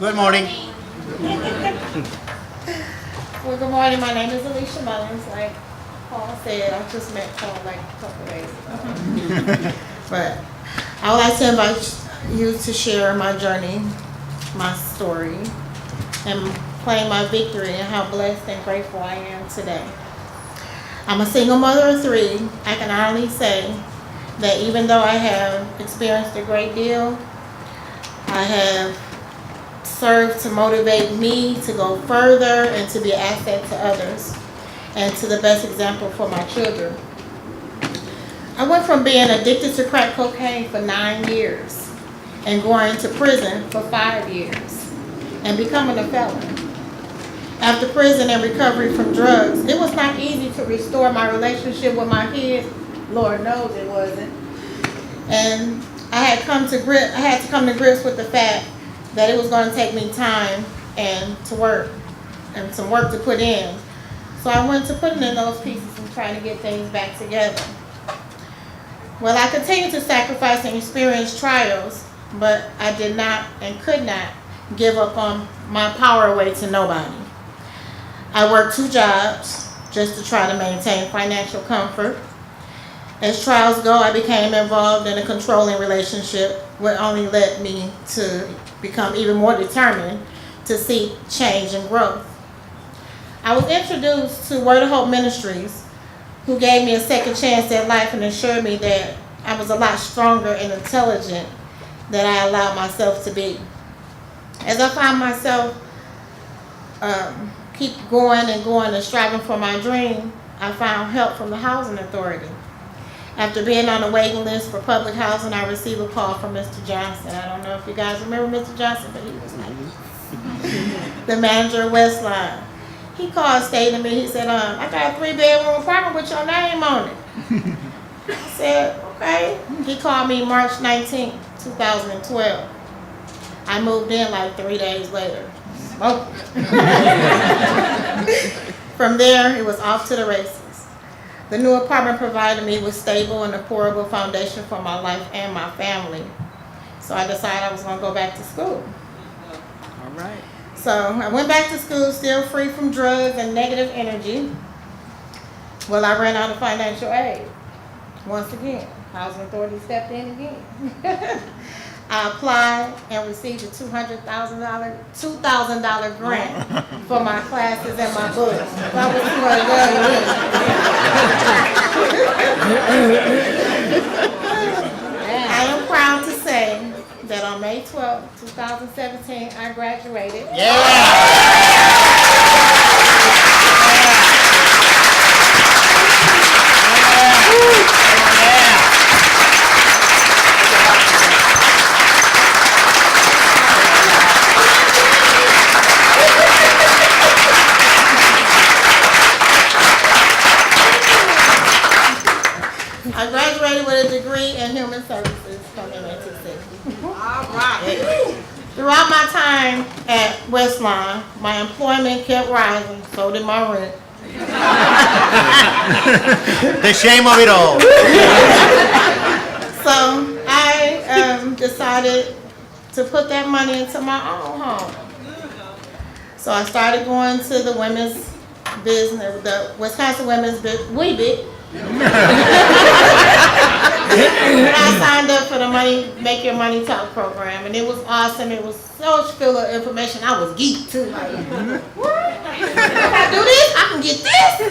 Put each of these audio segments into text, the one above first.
Good morning. Well, good morning. My name is Alysia Mullins. Like Paul said, I just met Paul like a couple days ago. But I would like to invite you to share my journey, my story, and claim my victory and how blessed and grateful I am today. I'm a single mother of three. I can honestly say that even though I have experienced a great deal, I have served to motivate me to go further and to be an asset to others and to the best example for my children. I went from being addicted to crack cocaine for 9 years and going to prison for 5 years and becoming a felon. After prison and recovery from drugs, it was not easy to restore my relationship with my kids. Lord knows it wasn't. And I had to come to grips with the fact that it was going to take me time and to work and some work to put in. So I went to putting in those pieces and trying to get things back together. Well, I continued to sacrifice and experience trials, but I did not and could not give up on my power away to nobody. I worked 2 jobs just to try to maintain financial comfort. As trials go, I became involved in a controlling relationship, which only led me to become even more determined to seek change and growth. I was introduced to Word of Hope Ministries, who gave me a second chance at life and assured me that I was a lot stronger and intelligent than I allowed myself to be. As I found myself keep going and striving for my dream, I found help from the Housing Authority. After being on the waiting list for public housing, I received a call from Mr. Johnson. I don't know if you guys remember Mr. Johnson, but he was like the manager of Westline. He called, stated to me, he said, I got a 3-bedroom apartment with your name on it. I said, okay. He called me March 19, 2012. I moved in like 3 days later. From there, it was off to the races. The new apartment provided me with stable and affordable foundation for my life and my family. So I decided I was going to go back to school. All right. So I went back to school, still free from drugs and negative energy. Well, I ran out of financial aid. Once again, Housing Authority stepped in again. I applied and received a $2,000 grant for my classes and my books. That was I am proud to say that on May 12, 2017, I graduated. I graduated with a degree in human services from MATC. All right. Throughout my time at Westline, my employment kept rising, so did my rent. The shame of it all. So I decided to put that money into my own home. So I started going to the women's business, the Wisconsin Women's Weebit. I signed up for the Make Your Money Talk program, and it was awesome. It was so full of information. I was geeked too. Like, what? If I do this, I can get this.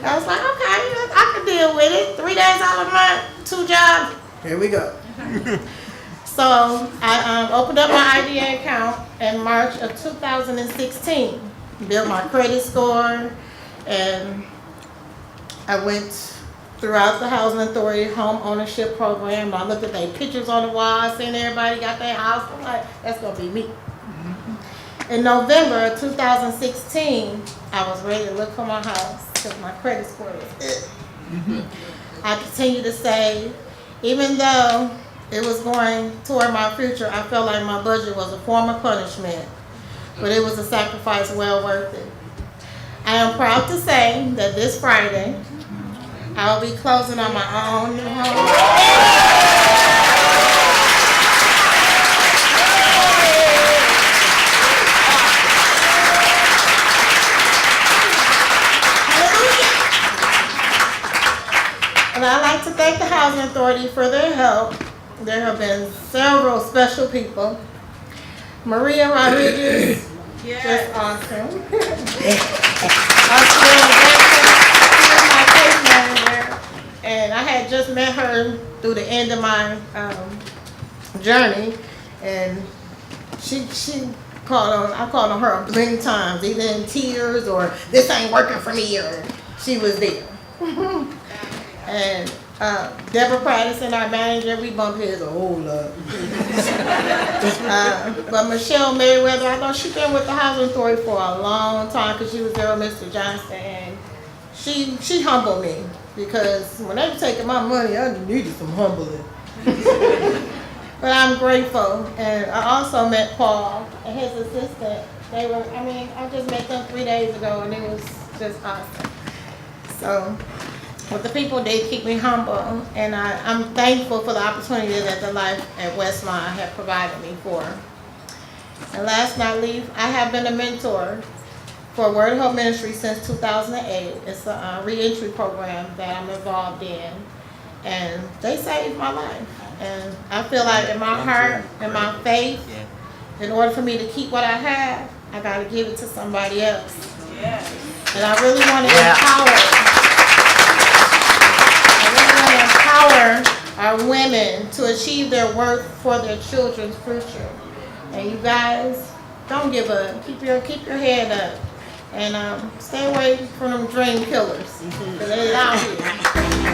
I was like, okay, I can deal with it. 3 days out of the month, 2 jobs. Here we go. So I opened up my IDA account in March of 2016. Built my credit score, and I went throughout the Housing Authority home ownership program. I looked at their pictures on the wall, I seen everybody got their house. I'm like, that's gonna be me. In November of 2016, I was ready to look for my house because my credit score was good. I continued to save. Even though it was going toward my future, I felt like my budget was a form of punishment, but it was a sacrifice well worth it. I am proud to say that this Friday, I'll be closing on my own new home. And I'd like to thank the Housing Authority for their help. There have been several special people. Maria Rodriguez, just awesome. My case manager, and I had just met her through the end of my journey, and she called on, I called on her many times, either in tears or this ain't working for me, or she was there. And Deborah Patterson, our manager, we bump heads a whole lot. But Michelle Merriweather, I know she's been with the Housing Authority for a long time because she was there with Mr. Johnson, and she humbled me because when they were taking my money, I needed some humbling. But I'm grateful, and I also met Paul and his assistant. They were, I just met them 3 days ago, and it was just awesome. So, but the people did keep me humble, and I'm thankful for the opportunity that the Life at Westmont have provided me for. And last but not least, I have been a mentor for Word of Hope Ministry since 2008. It's a reentry program that I'm involved in, and they saved my life. And I feel like in my heart and my faith, in order for me to keep what I have, I got to give it to somebody else. And I really want to empower our women to achieve their worth for their children's future. And you guys, don't give up. Keep your head up, and stay away from them dream killers. 'Cause they're out here.